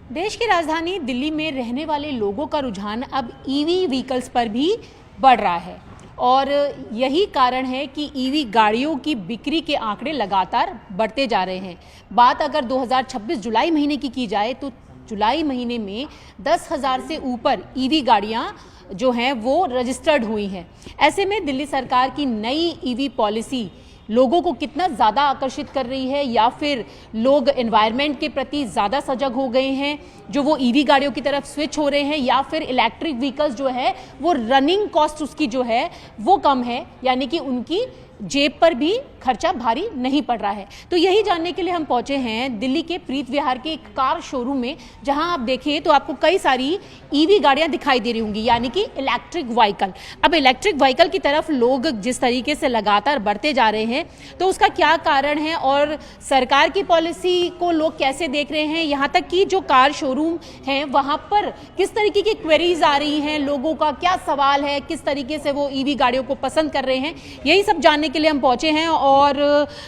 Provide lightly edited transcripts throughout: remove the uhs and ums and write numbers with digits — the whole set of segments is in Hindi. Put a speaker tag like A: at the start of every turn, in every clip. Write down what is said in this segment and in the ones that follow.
A: देश की राजधानी दिल्ली में रहने वाले लोगों का रुझान अब ईवी व्हीकल्स पर भी बढ़ रहा है और यही कारण है कि ईवी गाड़ियों की बिक्री के आंकड़े लगातार बढ़ते जा रहे हैं। बात अगर 2026 जुलाई महीने की जाए तो जुलाई महीने में 10,000 से ऊपर ईवी गाड़ियां जो हैं वो रजिस्टर्ड हुई हैं। ऐसे में दिल्ली सरकार की नई ईवी पॉलिसी लोगों को कितना ज़्यादा आकर्षित कर रही है या फिर लोग एनवायरनमेंट के प्रति ज़्यादा सजग हो गए हैं जो वो ईवी गाड़ियों की तरफ स्विच हो रहे हैं, या फिर इलेक्ट्रिक व्हीकल्स जो है वो रनिंग कॉस्ट उसकी जो है वो कम है, यानी कि उनकी जेब पर भी खर्चा भारी नहीं पड़ रहा है। तो यही जानने के लिए हम पहुंचे हैं दिल्ली के प्रीत विहार के एक कार शोरूम में, जहां आप देखें तो आपको कई सारी ईवी गाड़ियां दिखाई दे रही होंगी, यानी कि इलेक्ट्रिक व्हीकल। अब इलेक्ट्रिक व्हीकल की तरफ लोग जिस तरीके से लगातार बढ़ते जा रहे हैं तो उसका क्या कारण है और सरकार की पॉलिसी को लोग कैसे देख रहे हैं, यहाँ तक कि जो कार शोरूम है वहाँ पर किस तरीके की क्वेरीज आ रही हैं, लोगों का क्या सवाल है, किस तरीके से वो ईवी गाड़ियों को पसंद कर रहे हैं, यही सब जानने के लिए हम पहुंचे हैं। और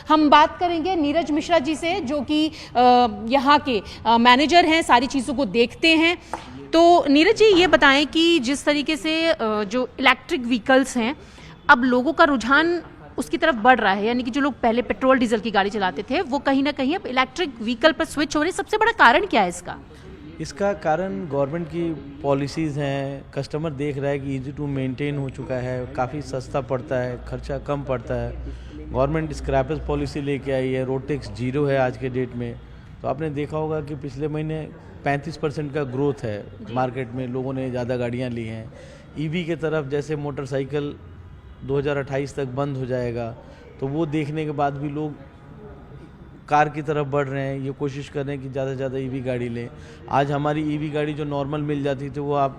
A: हम बात करेंगे नीरज मिश्रा जी से, जो कि यहाँ के मैनेजर हैं, सारी चीज़ों को देखते हैं। तो नीरज जी ये बताएं कि जिस तरीके से जो इलेक्ट्रिक व्हीकल्स हैं अब लोगों का रुझान उसकी तरफ बढ़ रहा है, यानी कि जो लोग पहले पेट्रोल डीजल की गाड़ी चलाते थे वो कहीं ना कहीं अब इलेक्ट्रिक व्हीकल पर स्विच हो रहे हैं। सबसे बड़ा कारण क्या है इसका?
B: इसका कारण गवर्नमेंट की पॉलिसीज़ हैं। कस्टमर देख रहा है कि इजी टू मेंटेन हो चुका है, काफ़ी सस्ता पड़ता है, खर्चा कम पड़ता है। गवर्नमेंट स्क्रैपेज पॉलिसी लेके आई है, रोड टैक्स जीरो है आज के डेट में। तो आपने देखा होगा कि पिछले महीने 35% का ग्रोथ है मार्केट में, लोगों ने ज़्यादा गाड़ियाँ ली हैं ईवी के तरफ। जैसे मोटरसाइकिल 2028 तक बंद हो जाएगा, तो वो देखने के बाद भी लोग कार की तरफ बढ़ रहे हैं, ये कोशिश कर रहे हैं कि ज़्यादा से ज़्यादा ईवी गाड़ी लें। आज हमारी ईवी गाड़ी जो नॉर्मल मिल जाती थी वो आप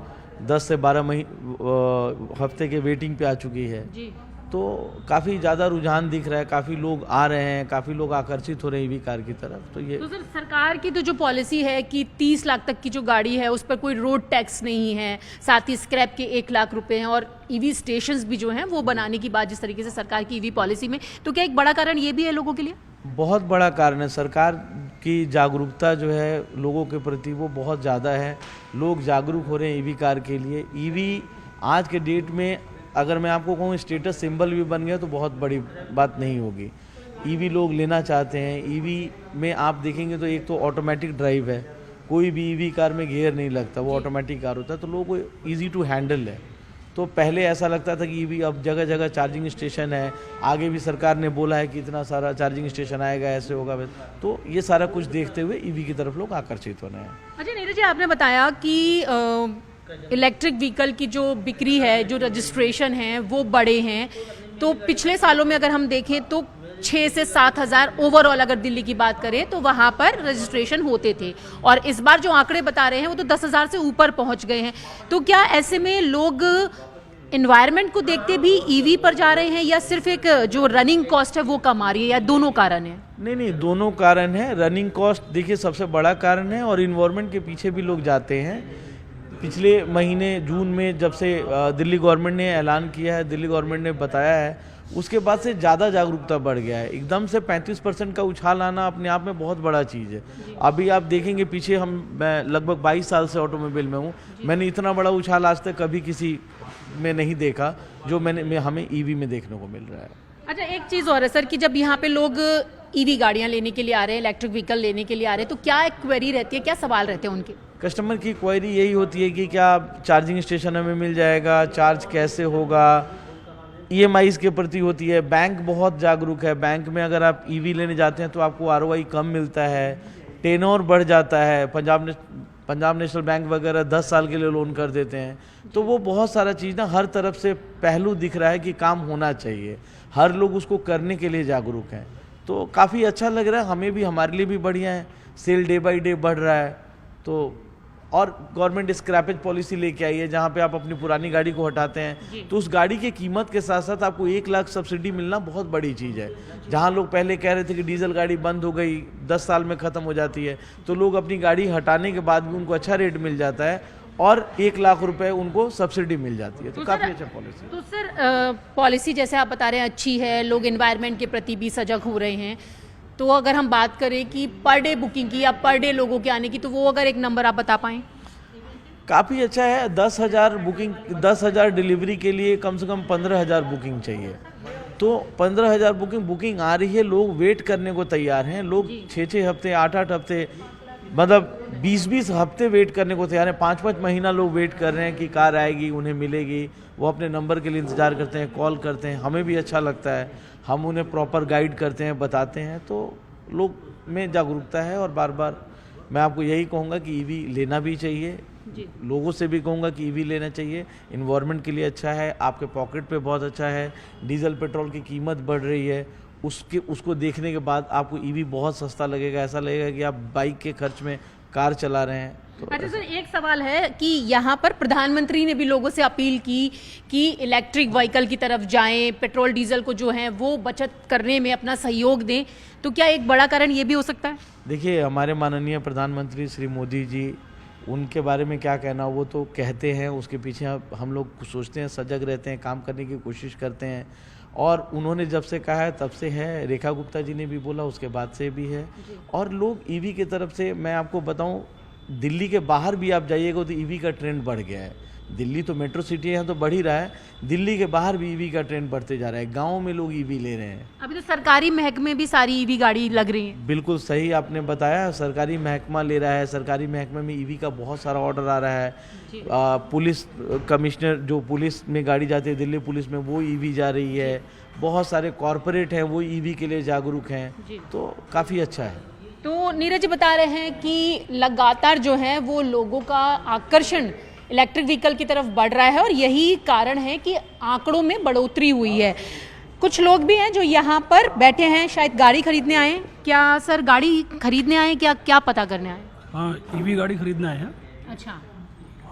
B: 10 से 12 हफ्ते के वेटिंग पे आ चुकी है जी। तो काफ़ी ज़्यादा रुझान दिख रहा है, काफ़ी लोग आ रहे हैं, काफ़ी लोग आकर्षित हो रहे हैं ईवी कार की तरफ। तो ये
A: सर सरकार की तो जो पॉलिसी है कि 30 लाख तक की जो गाड़ी है उस पर कोई रोड टैक्स नहीं है, साथ ही स्क्रैप के 1 लाख रुपए हैं और ईवी स्टेशंस भी जो हैं वो बनाने की बात जिस तरीके से सरकार की ईवी पॉलिसी में, तो क्या एक बड़ा कारण ये भी है लोगों के लिए?
B: बहुत बड़ा कारण है। सरकार की जागरूकता जो है लोगों के प्रति वो बहुत ज़्यादा है। लोग जागरूक हो रहे हैं ईवी कार के लिए। ईवी आज के डेट में अगर मैं आपको कहूँ स्टेटस सिंबल भी बन गया तो बहुत बड़ी बात नहीं होगी। ईवी लोग लेना चाहते हैं। ईवी में आप देखेंगे तो एक तो ऑटोमेटिक ड्राइव है, कोई भी ईवी कार में गियर नहीं लगता, वो ऑटोमेटिक कार होता है, तो लोगों को ईजी टू हैंडल है। तो पहले ऐसा लगता था कि ईवी, अब जगह जगह चार्जिंग स्टेशन है, आगे भी सरकार ने बोला है कि इतना सारा चार्जिंग स्टेशन आएगा, ऐसे होगा, तो ये सारा कुछ देखते हुए ईवी की तरफ लोग आकर्षित हो रहे हैं।
A: अच्छा नीरज जी, आपने बताया कि इलेक्ट्रिक व्हीकल की जो बिक्री है, जो रजिस्ट्रेशन है वो बड़े हैं। तो पिछले सालों में अगर हम देखें तो 6 से 7,000 ओवरऑल अगर दिल्ली की बात करें तो वहां पर रजिस्ट्रेशन होते थे, और इस बार जो आंकड़े बता रहे हैं वो तो 10,000 से ऊपर पहुंच गए हैं। तो क्या ऐसे में लोग एनवायरनमेंट को देखते भी ईवी पर जा रहे हैं, या सिर्फ एक जो रनिंग कॉस्ट है वो कम आ रही है, या दोनों कारण है?
B: नहीं, दोनों कारण है। रनिंग कॉस्ट देखिए सबसे बड़ा कारण है, और इन्वायरमेंट के पीछे भी लोग जाते हैं। पिछले महीने जून में जब से दिल्ली गवर्नमेंट ने ऐलान किया है, दिल्ली गवर्नमेंट ने बताया है, उसके बाद से ज़्यादा जागरूकता बढ़ गया है। एकदम से 35% का उछाल आना अपने आप में बहुत बड़ा चीज़ है। अभी आप देखेंगे पीछे मैं लगभग 22 साल से ऑटोमोबाइल में हूँ, मैंने इतना बड़ा उछाल आज तक कभी किसी में नहीं देखा जो हमें ईवी में देखने को मिल रहा है।
A: अच्छा एक चीज़ और है सर कि जब यहाँ पे लोग ईवी गाड़ियाँ लेने के लिए आ रहे हैं, इलेक्ट्रिक व्हीकल लेने के लिए आ रहे हैं, तो क्या एक क्वेरी रहती है, क्या सवाल रहते हैं उनके?
B: कस्टमर की क्वेरी यही होती है कि क्या चार्जिंग स्टेशन हमें मिल जाएगा, चार्ज कैसे होगा, ईएमआईज़ के प्रति होती है। बैंक बहुत जागरूक है। बैंक में अगर आप ईवी लेने जाते हैं तो आपको आरओआई कम मिलता है, टेनोर बढ़ जाता है। पंजाब नेशनल बैंक वगैरह 10 साल के लिए लोन कर देते हैं। तो वो बहुत सारा चीज़ ना, हर तरफ से पहलू दिख रहा है कि काम होना चाहिए, हर लोग उसको करने के लिए जागरूक हैं। तो काफ़ी अच्छा लग रहा है, हमें भी, हमारे लिए भी बढ़िया है। सेल डे बाई डे बढ़ रहा है। तो और गवर्नमेंट स्क्रैपेज पॉलिसी लेके आई है, जहाँ पे आप अपनी पुरानी गाड़ी को हटाते हैं तो उस गाड़ी की कीमत के साथ साथ आपको 1 लाख सब्सिडी मिलना बहुत बड़ी चीज़ है। जहाँ लोग पहले कह रहे थे कि डीजल गाड़ी बंद हो गई, 10 साल में ख़त्म हो जाती है, तो लोग अपनी गाड़ी हटाने के बाद भी उनको अच्छा रेट मिल जाता है और 1 लाख रुपए उनको सब्सिडी मिल जाती है। तो काफ़ी अच्छा पॉलिसी।
A: तो सर पॉलिसी जैसे आप बता रहे हैं अच्छी है, लोग एनवायरनमेंट के प्रति भी सजग हो रहे हैं, तो अगर हम बात करें कि पर डे बुकिंग की या पर डे लोगों के आने की, तो वो अगर एक नंबर आप बता पाएँ।
B: काफ़ी अच्छा है। 10,000 बुकिंग, 10,000 डिलीवरी के लिए कम से कम 15,000 बुकिंग चाहिए। तो 15,000 बुकिंग आ रही है, लोग वेट करने को तैयार हैं। लोग 6-6 हफ्ते, 8-8 हफ्ते, मतलब 20-20 हफ्ते वेट करने को तैयार हैं। 5-5 महीना लोग वेट कर रहे हैं कि कार आएगी, उन्हें मिलेगी। वो अपने नंबर के लिए इंतज़ार करते हैं, कॉल करते हैं। हमें भी अच्छा लगता है, हम उन्हें प्रॉपर गाइड करते हैं, बताते हैं। तो लोग में जागरूकता है और बार बार मैं आपको यही कहूँगा कि ईवी लेना भी चाहिए। लोगों से भी कहूँगा कि ईवी लेना चाहिए। इन्वायरमेंट के लिए अच्छा है, आपके पॉकेट पे बहुत अच्छा है। डीजल पेट्रोल की कीमत बढ़ रही है, उसको देखने के बाद आपको ईवी बहुत सस्ता लगेगा। ऐसा लगेगा कि आप बाइक के खर्च में कार चला रहे हैं। तो
A: अच्छा सर, एक सवाल है कि यहाँ पर प्रधानमंत्री ने भी लोगों से अपील की कि इलेक्ट्रिक व्हीकल की तरफ जाएं, पेट्रोल डीजल को जो है वो बचत करने में अपना सहयोग दें। तो क्या एक बड़ा कारण ये भी हो सकता है?
B: देखिए, हमारे माननीय प्रधानमंत्री श्री मोदी जी, उनके बारे में क्या कहना, वो तो कहते हैं, उसके पीछे हम लोग सोचते हैं, सजग रहते हैं, काम करने की कोशिश करते हैं। और उन्होंने जब से कहा है तब से है, रेखा गुप्ता जी ने भी बोला उसके बाद से भी है। और लोग ईवी की तरफ से, मैं आपको बताऊं, दिल्ली के बाहर भी आप जाइएगा तो ईवी का ट्रेंड बढ़ गया है। दिल्ली तो मेट्रो सिटी है, तो बढ़ ही रहा है। दिल्ली के बाहर भी ईवी का ट्रेंड बढ़ते जा रहा है। गाँव में लोग ईवी ले रहे हैं।
A: अभी तो सरकारी महकमे भी सारी ईवी गाड़ी लग रही है।
B: बिल्कुल सही आपने बताया, सरकारी महकमा ले रहा है। सरकारी महकमे में ईवी का बहुत सारा ऑर्डर आ रहा है। पुलिस कमिश्नर, जो पुलिस में गाड़ी जाती है दिल्ली पुलिस में, वो ईवी जा रही है। बहुत सारे कॉरपोरेट हैं, वो ईवी के लिए जागरूक हैं। तो काफ़ी अच्छा है।
A: तो नीरज जी बता रहे हैं कि लगातार जो है वो लोगों का आकर्षण इलेक्ट्रिक व्हीकल की तरफ बढ़ रहा है और यही कारण है कि आंकड़ों में बढ़ोतरी हुई है। कुछ लोग भी हैं जो यहाँ पर बैठे हैं, शायद गाड़ी खरीदने आए हैं। क्या सर गाड़ी खरीदने आए हैं, क्या पता करने आए?
C: हाँ, ईवी गाड़ी खरीदना है।
A: अच्छा,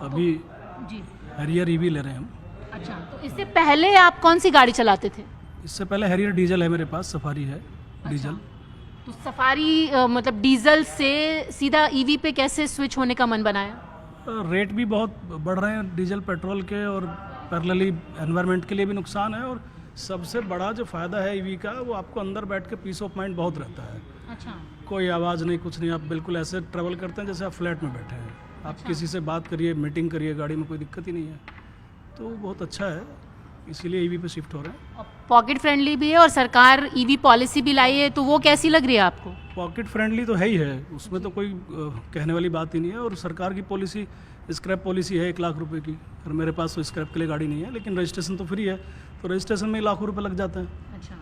C: अभी
A: जी,
C: हैरियर ईवी ले रहे हैं हम।
A: अच्छा। तो इससे पहले आप कौन सी गाड़ी चलाते थे?
C: इससे पहले हैरियर डीजल है मेरे पास, सफारी है डीजल।
A: तो सफारी मतलब डीजल से सीधा ईवी पे कैसे स्विच होने का मन बनाया?
C: रेट भी बहुत बढ़ रहे हैं डीजल पेट्रोल के, और पैरेलली एनवायरनमेंट के लिए भी नुकसान है। और सबसे बड़ा जो फ़ायदा है ईवी का, वो आपको अंदर बैठ के पीस ऑफ माइंड बहुत रहता है।
A: अच्छा,
C: कोई आवाज़ नहीं, कुछ नहीं, आप बिल्कुल ऐसे ट्रैवल करते हैं जैसे आप फ्लैट में बैठे हैं। आप किसी से बात करिए, मीटिंग करिए, गाड़ी में कोई दिक्कत ही नहीं है। तो बहुत अच्छा है, इसीलिए ईवी पे शिफ्ट हो रहे हैं।
A: पॉकेट फ्रेंडली भी है और सरकार ईवी पॉलिसी भी लाई है, तो वो कैसी लग रही है आपको?
C: पॉकेट फ्रेंडली तो है ही है, उसमें तो कोई कहने वाली बात ही नहीं है। और सरकार की पॉलिसी, स्क्रैप पॉलिसी है 1 लाख रुपए की। और मेरे पास तो स्क्रैप के लिए गाड़ी नहीं है, लेकिन रजिस्ट्रेशन तो फ्री है, तो रजिस्ट्रेशन में लाखों रुपए लग जाते हैं।
A: अच्छा,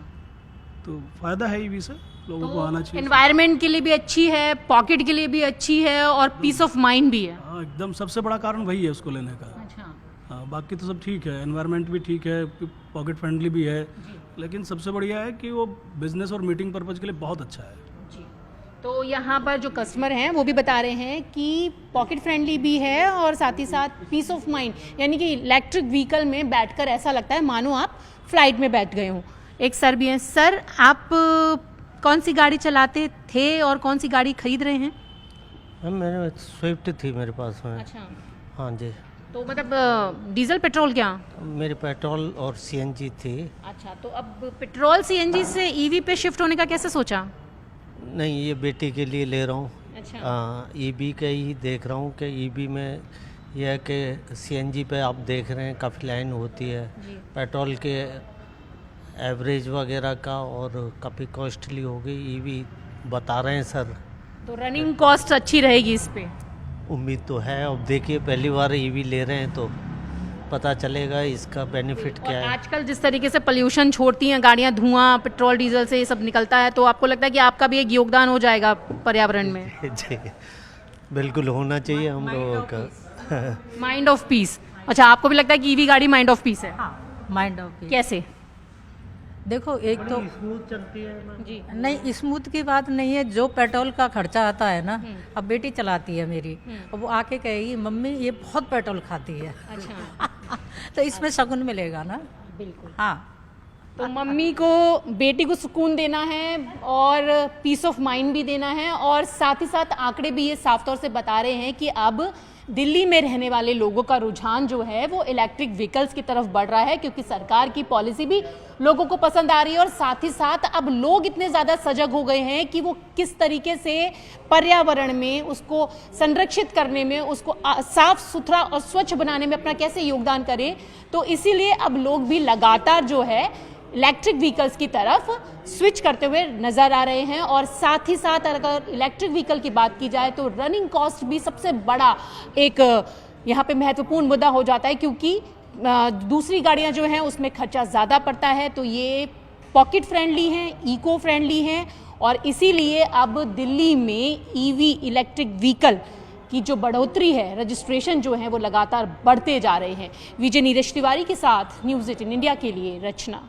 C: तो फ़ायदा है ईवी से, लोगों को आना चाहिए।
A: एनवायरनमेंट के लिए भी अच्छी है, पॉकेट के लिए भी अच्छी है और पीस ऑफ माइंड भी है।
C: हाँ, एकदम सबसे बड़ा कारण वही है उसको लेने का।
A: अच्छा,
C: हाँ, बाकी तो सब ठीक है, एनवायरनमेंट भी ठीक है, पॉकेट फ्रेंडली भी है, लेकिन सबसे बढ़िया है कि वो बिजनेस और मीटिंग पर्पज़ के लिए बहुत अच्छा है।
A: जी। तो यहाँ पर जो कस्टमर हैं वो भी बता रहे हैं कि पॉकेट फ्रेंडली भी है और साथ ही साथ पीस ऑफ माइंड, यानी कि इलेक्ट्रिक व्हीकल में बैठकर ऐसा लगता है मानो आप फ्लाइट में बैठ गए हों। एक सर भी हैं। सर, आप कौन सी गाड़ी चलाते थे और कौन सी गाड़ी खरीद रहे हैं?
D: मैम, मैंने स्विफ्ट थी मेरे पास में।
A: अच्छा,
D: हाँ जी,
A: तो मतलब डीजल पेट्रोल क्या?
D: मेरे पेट्रोल और सीएनजी थी।
A: अच्छा, तो अब पेट्रोल सीएनजी से ईवी पे शिफ्ट होने का कैसे सोचा?
D: नहीं, ये बेटी के लिए ले रहा हूँ।
A: अच्छा,
D: ईवी का ही देख रहा हूँ कि ईवी में यह है कि सीएनजी पे आप देख रहे हैं काफ़ी लाइन होती है, पेट्रोल के एवरेज वगैरह का, और काफ़ी कॉस्टली हो गई ईवी बता रहे हैं सर।
A: तो रनिंग कॉस्ट अच्छी रहेगी इस पे?
D: उम्मीद तो है। अब देखिए, पहली बार ईवी ले रहे हैं तो पता चलेगा इसका बेनिफिट क्या
A: और
D: है।
A: आजकल जिस तरीके से पोल्यूशन छोड़ती हैं गाड़ियां, धुआं पेट्रोल डीजल से ये सब निकलता है, तो आपको लगता है कि आपका भी एक योगदान हो जाएगा पर्यावरण में?
D: जी, बिल्कुल होना चाहिए हम लोगों का।
A: Mind of peace. अच्छा, आपको भी लगता है कि ईवी गाड़ी माइंड ऑफ पीस है?
E: Mind of peace.
A: कैसे?
E: देखो, एक तो
D: स्मूथ चलती है
A: जी,
E: नहीं, स्मूथ की बात नहीं है, जो पेट्रोल का खर्चा आता है ना, अब बेटी चलाती है मेरी, अब वो आके कहेगी मम्मी ये बहुत पेट्रोल खाती है।
A: अच्छा,
E: तो इसमें शगुन मिलेगा ना।
A: बिल्कुल।
E: हाँ,
A: तो मम्मी को, बेटी को सुकून देना है और पीस ऑफ माइंड भी देना है, और साथ ही साथ आंकड़े भी ये साफ तौर से बता रहे हैं कि अब दिल्ली में रहने वाले लोगों का रुझान जो है वो इलेक्ट्रिक व्हीकल्स की तरफ बढ़ रहा है, क्योंकि सरकार की पॉलिसी भी लोगों को पसंद आ रही है और साथ ही साथ अब लोग इतने ज़्यादा सजग हो गए हैं कि वो किस तरीके से पर्यावरण में उसको संरक्षित करने में, उसको साफ सुथरा और स्वच्छ बनाने में अपना कैसे योगदान करें। तो इसीलिए अब लोग भी लगातार जो है इलेक्ट्रिक व्हीकल्स की तरफ स्विच करते हुए नज़र आ रहे हैं। और साथ ही साथ अगर इलेक्ट्रिक व्हीकल की बात की जाए तो रनिंग कॉस्ट भी सबसे बड़ा एक यहाँ पे महत्वपूर्ण मुद्दा हो जाता है, क्योंकि दूसरी गाड़ियाँ जो हैं उसमें खर्चा ज़्यादा पड़ता है। तो ये पॉकेट फ्रेंडली हैं, इको फ्रेंडली हैं और इसीलिए अब दिल्ली में ईवी इलेक्ट्रिक व्हीकल की जो बढ़ोतरी है, रजिस्ट्रेशन जो है वो लगातार बढ़ते जा रहे हैं। विजय नीरज तिवारी के साथ न्यूज़ 18 इंडिया के लिए रचना।